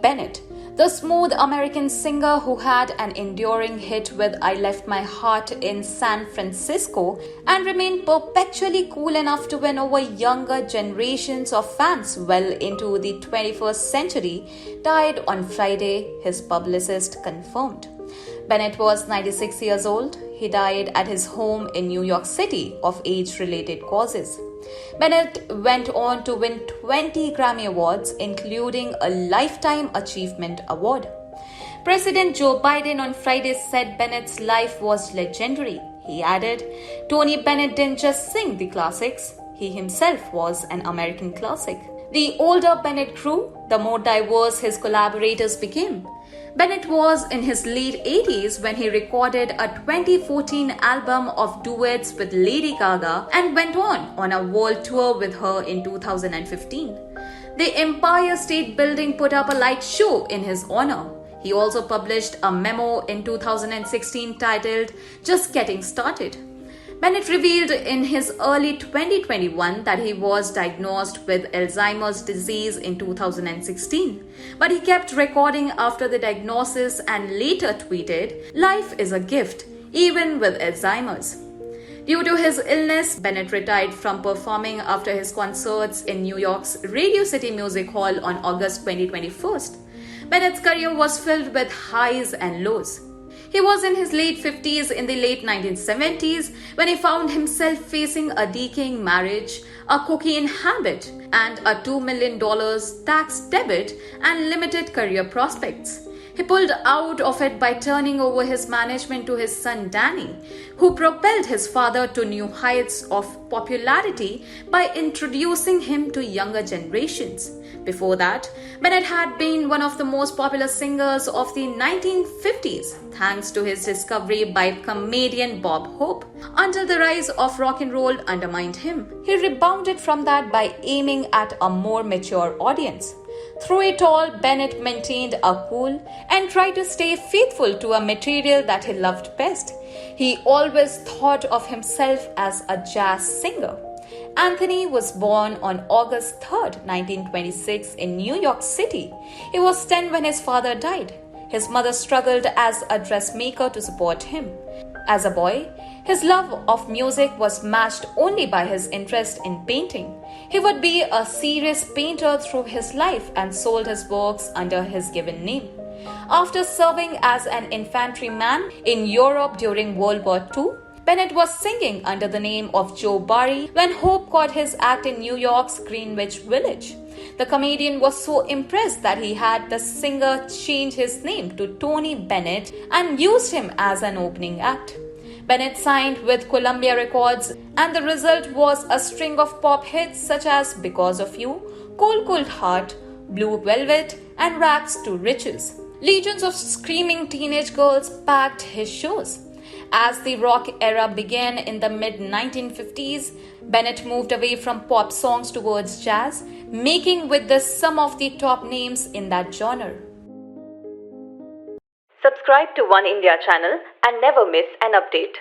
Bennett, the smooth American singer who had an enduring hit with I Left My Heart in San Francisco and remained perpetually cool enough to win over younger generations of fans well into the 21st century, died on Friday, his publicist confirmed. Bennett was 96 years old. He died at his home in New York City of age-related causes. Bennett went on to win 20 Grammy Awards, including a Lifetime Achievement Award. President Joe Biden on Friday said Bennett's life was legendary. He added, "Tony Bennett didn't just sing the classics, he himself was an American classic." The older Bennett grew, the more diverse his collaborators became. Bennett was in his late 80s when he recorded a 2014 album of duets with Lady Gaga and went on a world tour with her in 2015. The Empire State Building put up a light show in his honor. He also published a memo in 2016 titled "Just Getting Started." Bennett revealed in his early 2021 that he was diagnosed with Alzheimer's disease in 2016, but he kept recording after the diagnosis and later tweeted, "Life is a gift, even with Alzheimer's." Due to his illness, Bennett retired from performing after his concerts in New York's Radio City Music Hall on August 2021. Bennett's career was filled with highs and lows. He was in his late 50s in the late 1970s when he found himself facing a decaying marriage, a cocaine habit, and a $2 million tax debit and limited career prospects. He pulled out of it by turning over his management to his son Danny, who propelled his father to new heights of popularity by introducing him to younger generations. Before that, Bennett had been one of the most popular singers of the 1950s, thanks to his discovery by comedian Bob Hope, until the rise of rock and roll undermined him. He rebounded from that by aiming at a more mature audience. Through it all, Bennett maintained a cool and tried to stay faithful to a material that he loved best. He always thought of himself as a jazz singer. Anthony was born on August 3, 1926 in New York City. He was 10 when his father died. His mother struggled as a dressmaker to support him. As a boy, his love of music was matched only by his interest in painting. He would be a serious painter through his life and sold his works under his given name. After serving as an infantryman in Europe during World War II, Bennett was singing under the name of Joe Barry when Hope caught his act in New York's Greenwich Village. The comedian was so impressed that he had the singer change his name to Tony Bennett and used him as an opening act. Bennett signed with Columbia Records, and the result was a string of pop hits such as Because of You, Cold Cold Heart, Blue Velvet, and Rags to Riches. Legions of screaming teenage girls packed his shows. As the rock era began in the mid-1950s, Bennett moved away from pop songs towards jazz, making with this some of the top names in that genre. Subscribe to Oneindia channel and never miss an update.